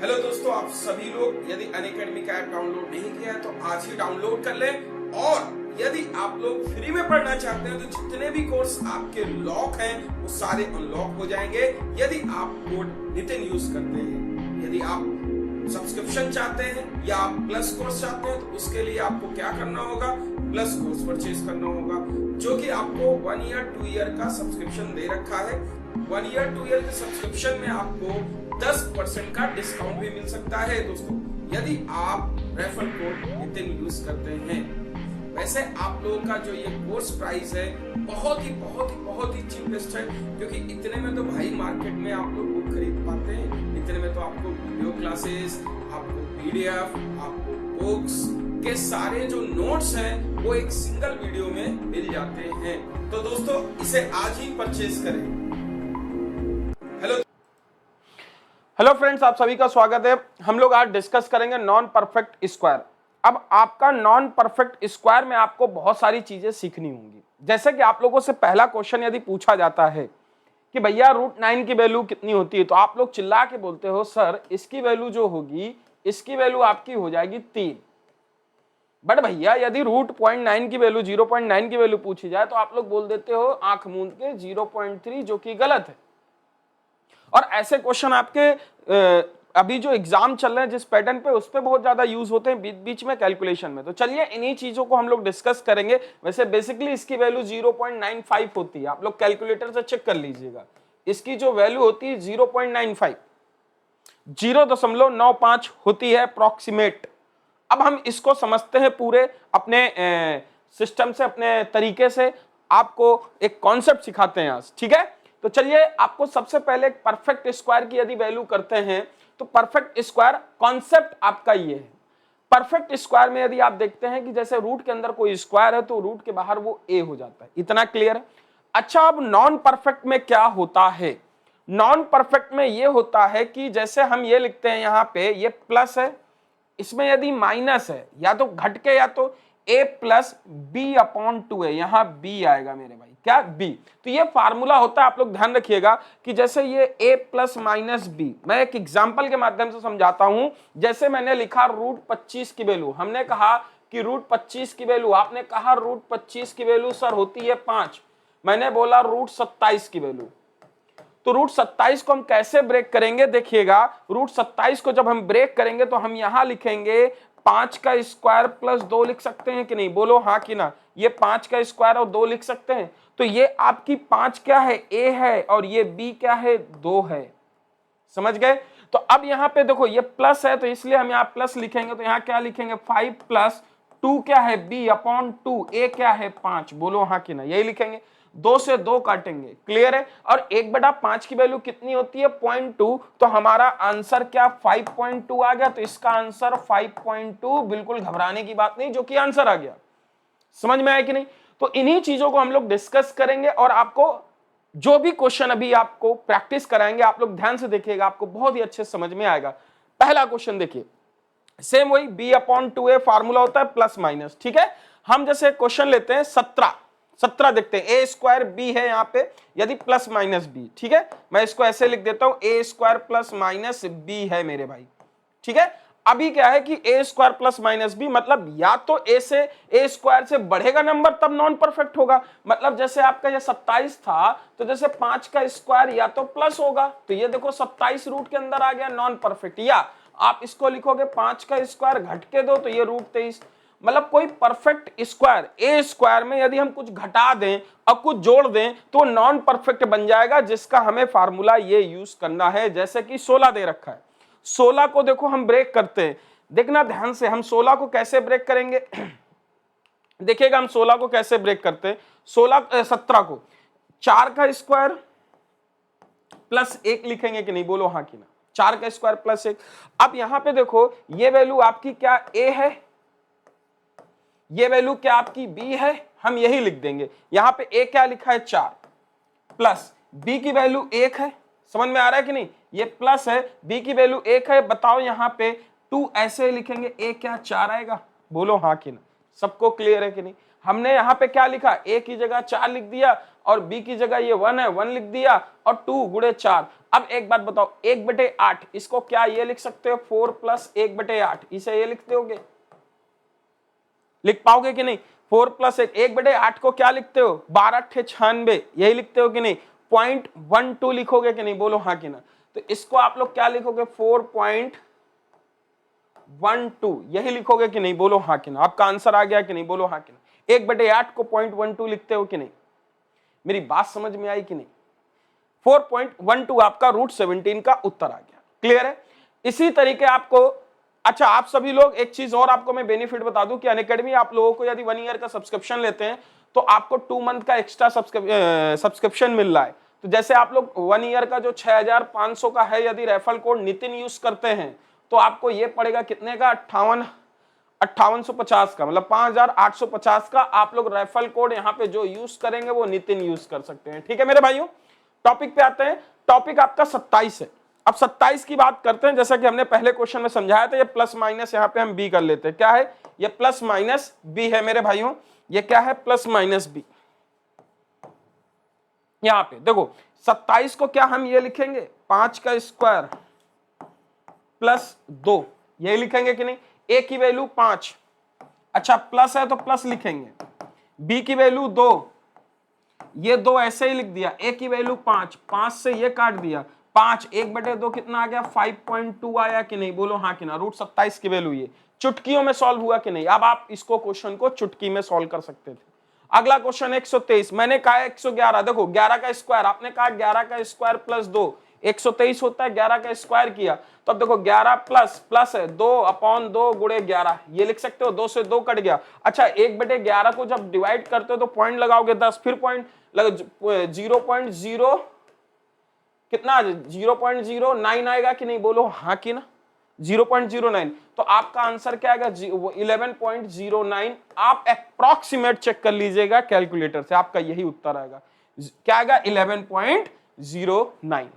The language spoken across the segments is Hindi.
हेलो दोस्तों, आप सभी लोग यदि अनअकैडमी का ऐप डाउनलोड नहीं किया है तो आज ही डाउनलोड कर लें। और यदि आप लोग फ्री में पढ़ना चाहते हैं तो जितने भी कोर्स आपके लॉक हैं वो सारे अनलॉक हो जाएंगे यदि आप कोड नितिन यूज करते हैं। यदि आप सब्सक्रिप्शन चाहते हैं या आप प्लस कोर्स चाहते हैं तो उसके लिए आपको क्या करना होगा, प्लस कोर्स परचेज करना होगा, जो कि आपको 1 ईयर 2 ईयर का सब्सक्रिप्शन दे रखा है। 1 ईयर 2 ईयर के सब्सक्रिप्शन में आपको 10% का डिस्काउंट भी मिल सकता है दोस्तों, यदि आप रेफरल कोड नितिन यूज करते हैं। वैसे आप लोगों का जो ये कोर्स प्राइस है बहुत ही चीपेस्ट है, क्योंकि इतने में तो भाई मार्केट में आप लोग बुक खरीद पाते हैं। इतने में तो आपको वीडियो क्लासेस, आपको पीडीएफ, आपको बुक्स के सारे जो नोट्स हैं वो एक सिंगल वीडियो में मिल जाते हैं। तो दोस्तों इसे आज ही परचेज करें। हेलो फ्रेंड्स, आप सभी का स्वागत है। हम लोग आज डिस्कस करेंगे नॉन परफेक्ट स्क्वायर। अब आपका नॉन परफेक्ट स्क्वायर में आपको बहुत सारी चीजें सीखनी होंगी। जैसे कि आप लोगों से पहला क्वेश्चन यदि पूछा जाता है कि भैया √9 की वैल्यू कितनी होती है, तो आप लोग चिल्ला के बोलते हो सर इसकी वैल्यू जो होगी, इसकी वैल्यू आपकी हो जाएगी 3। बट भैया यदि √9 की वैल्यू 0.9 की वैल्यू पूछी जाए तो आप लोग बोल देते हो आंख मूंद के 0.3, जो कि गलत है। और ऐसे क्वेश्चन आपके अभी जो एग्जाम चल रहे हैं जिस पैटर्न पे, उस पे बहुत ज्यादा यूज होते हैं बीच बीच में कैलकुलेशन में। तो चलिए इन्हीं चीजों को हम लोग डिस्कस करेंगे। वैसे बेसिकली इसकी वैल्यू 0.95 होती है, आप लोग कैलकुलेटर से चेक कर लीजिएगा। इसकी जो वैल्यू होती है 0.95, 0.95 होती है अप्रॉक्सीमेट। अब हम इसको समझते हैं पूरे अपने सिस्टम से, अपने तरीके से आपको एक कॉन्सेप्ट सिखाते हैं आज, ठीक है। तो चलिए आपको सबसे पहले परफेक्ट स्क्वायर की यदि वैल्यू करते हैं तो परफेक्ट स्क्वायर कॉन्सेप्ट आपका ये है। परफेक्ट स्क्वायर में यदि आप देखते हैं कि जैसे रूट के अंदर कोई स्क्वायर है तो रूट के बाहर वो ए हो जाता है। इतना क्लियर है। अच्छा, अब नॉन परफेक्ट में क्या होता है? नॉन परफेक्ट में ये होता है कि जैसे हम ये लिखते हैं, यहां पे ये प्लस है, इसमें यदि माइनस है या तो घट के या तो a प्लस b/2 है, यहां b आएगा मेरे भाई, क्या b। तो ये फार्मूला होता है, आप लोग ध्यान रखिएगा कि जैसे ये a प्लस माइनस b, मैं एक एग्जांपल के माध्यम से समझाता हूं। जैसे मैंने लिखा √25 की वैल्यू, हमने कहा कि √25 की वैल्यू, आपने कहा √25 की वैल्यू सर होती है 5, मैंने बोला √27 की वैल्यू। तो √27 को हम कैसे ब्रेक करेंगे, देखिएगा। √27 को जब हम ब्रेक करेंगे तो हम यहां लिखेंगे 5 का स्क्वायर प्लस 2 लिख सकते हैं कि नहीं, बोलो हाँ कि ना। ये 5 का स्क्वायर और 2 लिख सकते हैं। तो ये आपकी 5 क्या है, a है, और ये b क्या है, 2 है। समझ गए? तो अब यहां पे देखो ये प्लस है तो इसलिए हम यहां प्लस लिखेंगे। तो यहां क्या लिखेंगे, 5 प्लस 2 क्या है, b/2, a क्या है, 5, बोलो हाँ कि ना, यही लिखेंगे। 2 से 2 काटेंगे, क्लियर है। और 1/5 की वैल्यू कितनी होती है, 0.2। तो हमारा आंसर क्या 5.2 आ गया। तो इसका आंसर 5.2, बिल्कुल घबराने की बात नहीं, जो कि आंसर आ गया। समझ में आया कि नहीं? तो इन्हीं चीजों को हम लोग डिस्कस करेंगे और आपको जो भी क्वेश्चन अभी आपको प्रैक्टिस कराएंगे, आप लोग ध्यान से देखिएगा, आपको बहुत ही अच्छे समझ में आएगा। पहला क्वेश्चन देखिए, सेम वही b/2a फार्मूला होता है प्लस माइनस, ठीक है। हम जैसे क्वेश्चन लेते हैं 17 देखते हैं। ए स्क्वायर बी है यहाँ पे, यदि प्लस माइनस बी, ठीक है। मैं इसको ऐसे लिख देता हूं, ए स्क्वायर प्लस माइनस बी है मेरे भाई, ठीक है। अभी क्या है कि ए स्क्वायर प्लस माइनस बी, मतलब या तो ए स्क्वायर से बढ़ेगा नंबर तब नॉन परफेक्ट होगा। मतलब जैसे आपका ये 27 था तो जैसे 5 का स्क्वायर या तो प्लस होगा, तो ये देखो 27 रूट के अंदर आ गया, नॉन परफेक्ट। या आप इसको लिखोगे 5 का स्क्वायर घट के दो तो ये √23। मतलब कोई परफेक्ट स्क्वायर, ए स्क्वायर में यदि हम कुछ घटा दें और कुछ जोड़ दें तो नॉन परफेक्ट बन जाएगा, जिसका हमें फार्मूला ये यूज करना है। जैसे कि 16 दे रखा है, 16 को देखो हम ब्रेक करते हैं, देखना ध्यान से, हम 16 को कैसे ब्रेक करेंगे देखिएगा हम 16 को कैसे ब्रेक करते हैं। 17 को 4 का स्क्वायर प्लस 1 लिखेंगे कि नहीं, बोलो हाँ कि ना। 4 का स्क्वायर प्लस 1। अब यहां पे देखो ये वैल्यू आपकी क्या a है, ये वैल्यू क्या आपकी b है, हम यही लिख देंगे। यहां पे a क्या लिखा है, 4, प्लस b की वैल्यू 1 है। समझ में आ रहा है कि नहीं, ये प्लस है, b की वैल्यू 1 है। बताओ यहां पे 2 ऐसे लिखेंगे, a क्या 4 आएगा, बोलो हाँ कि ना। सबको क्लियर है कि नहीं? हमने यहाँ पे क्या लिखा, a की जगह 4 लिख दिया और b की जगह ये 1 है 1 लिख दिया और 2 गुणे 4। अब एक बात बताओ, 1/8 इसको क्या ये लिख सकते हो 4 + 1/8, इसे ये लिखते होगे, लिख पाओगे कि नहीं? 4 + 1/8 को क्या लिखते हो 12 × 96, यही लिखते हो कि नहीं? 0.12 लिखोगे कि नहीं? बोलो हाँ कि ना। तो इसको आप लोग क्या लिखोगे 4.12, यही लिखोगे कि नहीं? बोलो हाँ कि ना। आपका आंसर आ गया कि नहीं? बोलो हाँ कि ना। 1/8 को 0.12 लिखते हो कि नहीं? मेरी बात समझ में आई कि नहीं? 4.12 आपका √17 का उत्तर आ गया। क्लियर है? इसी तरीके आपको, अच्छा आप सभी लोग एक चीज और आपको मैं बेनिफिट बता दूं कि अनअकैडमी आप लोगों को यदि 1 ईयर का सब्सक्रिप्शन लेते हैं तो आपको 2 मंथ का एक्स्ट्रा सब्सक्रिप्शन मिल रहा है। तो जैसे आप लोग 1 ईयर का जो 6500 का है, यदि रेफरल कोड नितिन यूज करते हैं तो आपको ये पड़ेगा कितने का, 5850 का, मतलब 5850 का। आप लोग रेफरल कोड यहाँ पे जो यूज करेंगे वो नितिन यूज कर सकते हैं। ठीक है मेरे भाइयों, टॉपिक पे आते हैं। टॉपिक आपका 27 है। अब 27 की बात करते हैं। जैसा कि हमने पहले क्वेश्चन में समझाया था, ये प्लस माइनस यहाँ पे हम बी कर लेते हैं। क्या है ये? प्लस माइनस बी है मेरे भाइयों। ये क्या है? Plus minus B. यहाँ पे देखो 27 को क्या हम ये लिखेंगे 5 का स्क्वायर प्लस 2, यही लिखेंगे कि नहीं? ए की वैल्यू 5, अच्छा प्लस है तो प्लस लिखेंगे। बी की वैल्यू 2, ये 2 ऐसे ही लिख दिया। ए की वैल्यू 5, 5 से ये काट दिया, 5 1/2 कितना आ गया 5.2 आया कि नहीं? बोलो हाँ कि ना। √27 की वैल्यू ये चुटकियों में सॉल्व हुआ कि नहीं? अब आप इसको क्वेश्चन को चुटकी में सॉल्व कर सकते थे। अगला क्वेश्चन 123, मैंने कहा 111, देखो 11 का स्क्वायर, आपने कहा 11 का स्क्वायर प्लस 2 123 होता है। 11 का स्क्वायर किया तो अब देखो 11 प्लस है 2/2 गुणे 11, ये लिख सकते हो। 2 से 2 कट गया। अच्छा 1/11 को जब डिवाइड करते हो तो पॉइंट लगाओगे 10, फिर पॉइंट 0.0 कितना 0.09 आएगा कि नहीं? बोलो हाँ कि ना। 0.09, तो आपका आंसर क्या आएगा 11.09। आप अप्रॉक्सीमेट चेक कर लीजिएगा कैलकुलेटर से, आपका यही उत्तर आएगा। क्या आएगा 11.09।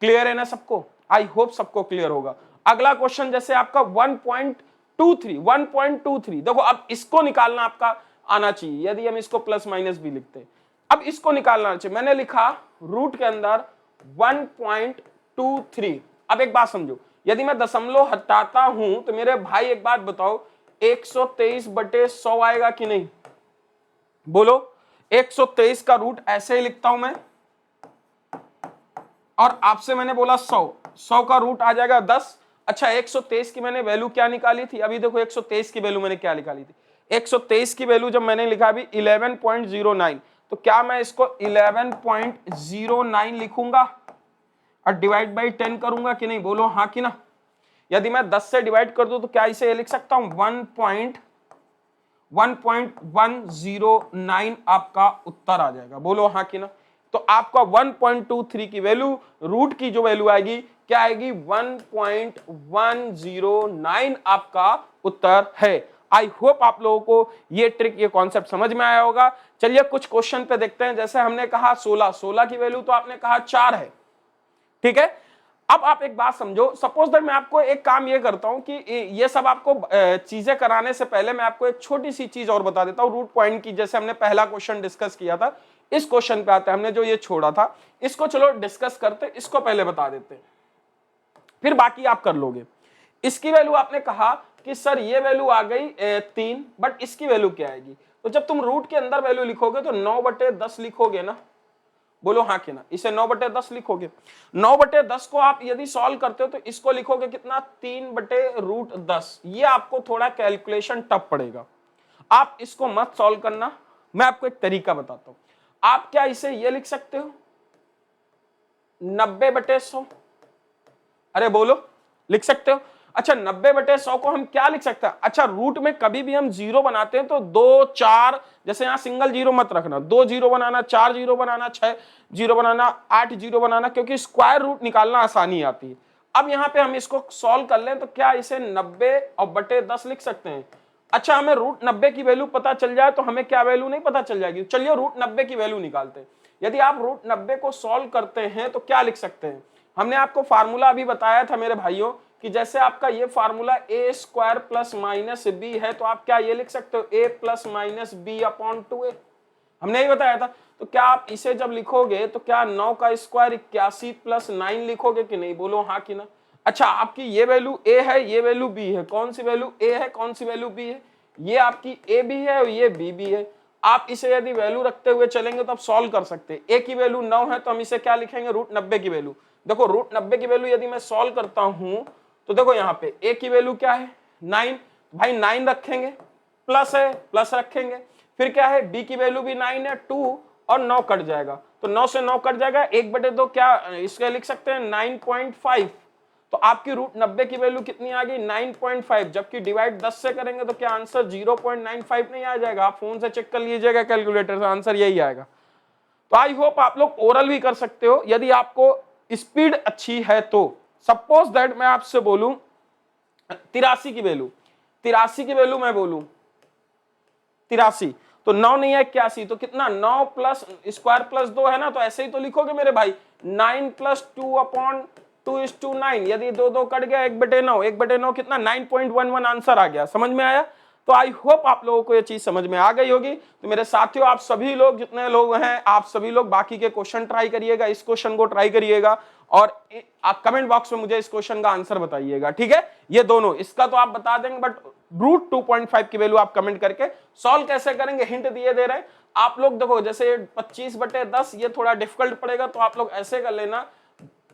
क्लियर है ना सबको? आई होप सबको क्लियर होगा। अगला क्वेश्चन जैसे आपका 1.23, देखो अब इसको निकालना आपका आना चाहिए यदि हम इसको प्लस माइनस भी लिखते हैं। अब इसको निकालना चाहिए। मैंने लिखा रूट के अंदर 1.23। अब एक बात समझो, यदि मैं दशमलव हटाता हूं तो मेरे भाई एक बात बताओ 123/100 आएगा कि नहीं? बोलो 123 का रूट ऐसे ही लिखता हूं मैं, और आपसे मैंने बोला 100 का रूट आ जाएगा 10। अच्छा 123 की मैंने वैल्यू क्या निकाली थी? अभी देखो 123 की वैल्यू मैंने क्या निकाली थी? 123 की वैल्यू जब मैंने लिखा अभी 11.09, तो क्या मैं इसको 11.09 लिखूंगा और डिवाइड बाई 10 करूंगा कि नहीं? बोलो हाँ कि ना। यदि मैं 10 से डिवाइड कर दूं तो क्या इसे लिख सकता हूं 1.109 आपका उत्तर आ जाएगा। बोलो हाँ कि ना। तो आपका 1.23 की वैल्यू, रूट की जो वैल्यू आएगी क्या आएगी 1.109 आपका उत्तर है। आई होप आप लोगों को ये ट्रिक, ये कॉन्सेप्ट समझ में आया होगा। चलिए कुछ क्वेश्चन पे देखते हैं। जैसे हमने कहा 16 की वैल्यू तो आपने कहा 4 है, ठीक है। अब आप एक बात समझो, सपोज दैट मैं आपको एक काम ये करता हूं कि ये सब आपको चीजें कराने से पहले मैं आपको एक छोटी सी चीज और बता देता हूं रूट पॉइंट की। जैसे हमने पहला क्वेश्चन डिस्कस किया था, इस क्वेश्चन पे आते हैं। हमने जो ये छोड़ा था इसको चलो डिस्कस करते, इसको पहले बता देते हैं, फिर बाकी आप कर लोगे। इसकी वैल्यू आपने कहा कि सर ये वैल्यू आ गई 3, बट इसकी वैल्यू क्या आएगी? तो जब तुम रूट के अंदर वैल्यू लिखोगे तो 9/10 लिखोगे ना। बोलो हाँ कि ना। इसे 9/10 लिखोगे। 9/10 को आप यदि सॉल्व करते हो तो इसको लिखोगे कितना 3/√10। ये आपको थोड़ा कैलकुलेशन टफ पड़ेगा, आप इसको मत सॉल्व करना। मैं आपको एक तरीका बताता हूं। आप क्या इसे ये लिख सकते हो 90/100? अरे बोलो, लिख सकते हो। अच्छा 90/100 को हम क्या लिख सकते हैं? अच्छा रूट में कभी भी हम जीरो बनाते हैं तो 2 4, जैसे यहां सिंगल जीरो मत रखना, 2 जीरो बनाना, 4 जीरो बनाना, 6 जीरो बनाना, 8 जीरो बनाना, क्योंकि स्क्वायर रूट निकालना आसानी आती है। अब यहां पे हम इसको सॉल्व कर लें तो क्या इसे 90/10 लिख सकते हैं? अच्छा हमें √90 की वैल्यू पता चल जाए तो हमें क्या वैल्यू नहीं पता चल जाएगी? चलिए √90 की वैल्यू निकालते हैं। यदि आप √90 को सॉल्व करते हैं तो क्या लिख सकते हैं? हमने आपको फार्मूला अभी बताया था मेरे भाइयों कि जैसे आपका ये formula a square plus minus b है, तो आप क्या ये लिख सकते हो a plus minus b upon 2a। हमने यही बताया था। तो क्या आप इसे जब लिखोगे तो क्या 9 का स्क्वायर 81 प्लस 9 लिखोगे कि नहीं? बोलो हाँ कि ना। अच्छा, आपकी ये वैल्यू ए है, ये वैल्यू बी है। कौन सी वैल्यू ए है, कौन सी वैल्यू बी है? ये आपकी ए भी है और ये बी भी है। आप इसे यदि वैल्यू रखते हुए चलेंगे तो आप सॉल्व कर सकते हैं। ए की वैल्यू 9 है तो हम इसे क्या लिखेंगे? रूट 90 की वैल्यू। देखो रूट 90 की वैल्यू यदि मैं सॉल्व करता हूं तो देखो यहाँ पे ए की वैल्यू क्या है? 9। भाई 9 रखेंगे, प्लस है, प्लस रखेंगे। फिर क्या है? बी की वैल्यू भी 9 है, 2 और 9 कट जाएगा। तो 9 से 9 कट जाएगा, 1/2 क्या इसका लिख सकते हैं? 9.5। तो आपकी रूट 90 की वैल्यू कितनी आ गई? 9.5। जबकि डिवाइड 10 से करेंगे तो क्या आंसर 0.95 नहीं आ जाएगा? आप फोन से चेक कर लीजिएगा कैलकुलेटर से, आंसर यही आएगा। तो आई होप आप लोग ओरल भी कर सकते हो यदि आपको स्पीड अच्छी है तो। सपोज दैट मैं आपसे बोलूं 83 की वैल्यू, 83 की वैल्यू मैं बोलूं 83, तो 9 नहीं है 81, तो कितना? 9 प्लस स्क्वायर प्लस 2 है ना, तो ऐसे ही तो लिखोगे मेरे भाई। 9 प्लस 2 अपॉन 2:9। यदि 2 कट गया 1/9, 1/9 कितना? 9.11 आंसर आ गया। समझ में आया? तो आई होप आप लोगों को ये चीज समझ में आ गई होगी। तो मेरे साथियों, आप सभी लोग जितने लोग हैं, आप सभी लोग बाकी के क्वेश्चन ट्राई करिएगा, इस क्वेश्चन को ट्राई करिएगा और आप कमेंट बॉक्स में मुझे इस क्वेश्चन का आंसर बताइएगा। ठीक है? ये दोनों, इसका तो आप बता देंगे बट रूट 2.5 की वैल्यू आप कमेंट करके सॉल्व कैसे करेंगे हिंट दिए दे रहे हैं आप लोग। देखो जैसे 25/10 ये थोड़ा डिफिकल्ट पड़ेगा, तो आप लोग ऐसे कर लेना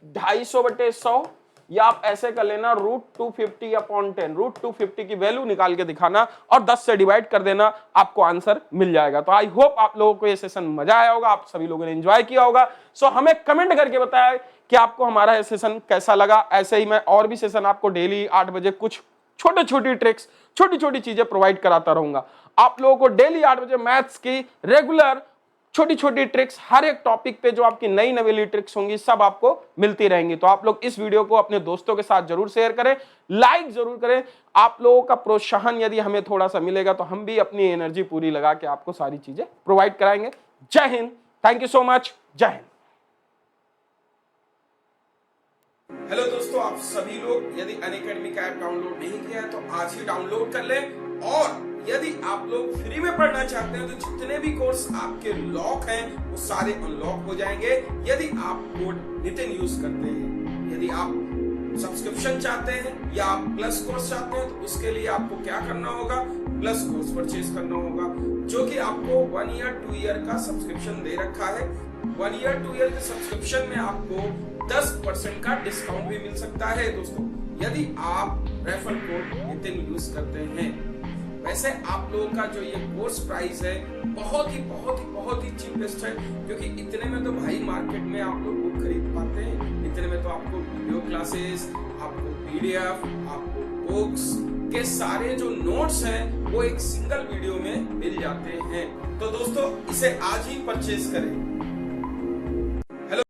250/100, या आप ऐसे कर लेना रूट 250 अपॉन 10। रूट 250 की वैल्यू निकाल के दिखाना और 10 से डिवाइड कर देना, आपको आंसर मिल जाएगा। तो आई होप आप लोगों को ये सेशन मजा आया होगा, आप सभी लोगों ने एंजॉय किया होगा। सो हमें कमेंट करके बताया कि आपको हमारा ये सेशन कैसा लगा। ऐसे ही मैं और भी सेशन आपको डेली 8 बजे कुछ छोटी छोटी ट्रिक्स, छोटी छोटी चीजें प्रोवाइड कराता रहूंगा। आप लोगों को डेली 8 बजे मैथ्स की रेगुलर छोटी छोटी ट्रिक्स, हर एक टॉपिक पे जो आपकी नई नवेली ट्रिक्स होंगी सब आपको मिलती रहेंगी। तो आप लोग इस वीडियो को अपने दोस्तों के साथ जरूर शेयर करें, लाइक जरूर करें। आप लोगों का प्रोत्साहन यदि हमें थोड़ा सा मिलेगा तो हम भी अपनी एनर्जी पूरी लगा के आपको सारी चीजें प्रोवाइड कराएंगे। जय Hind, thank you so much, जय हिंद। हेलो दोस्तों, आप सभी लोग यदि अनअकैडमी का ऐप डाउनलोड नहीं किया है तो आज ही डाउनलोड कर लें। और यदि आप लोग फ्री में पढ़ना चाहते हैं तो जितने भी कोर्स आपके लॉक हैं वो सारे अनलॉक हो जाएंगे यदि आप कोड नितिन यूज करते हैं। यदि आप सब्सक्रिप्शन चाहते हैं या आप प्लस कोर्स चाहते हैं तो उसके लिए आपको क्या करना होगा? प्लस कोर्स परचेज करना होगा, जो कि आपको 1 ईयर 2 ईयर का सब्सक्रिप्शन दे रखा है। 1 ईयर 2 ईयर के सब्सक्रिप्शन में आपको 10% का डिस्काउंट भी मिल सकता है दोस्तों, यदि आप रेफरल कोड नितिन यूज करते हैं। वैसे आप लोगों का जो ये कोर्स प्राइस है बहुत ही चीपेस्ट है, क्योंकि इतने में तो भाई मार्केट में आप लोग बुक खरीद पाते हैं। इतने में तो आपको वीडियो क्लासेस, आपको पीडीएफ, आपको बुक्स के सारे जो नोट्स हैं वो एक सिंगल वीडियो में मिल जाते हैं। तो दोस्तों इसे आज ही परचेज करें।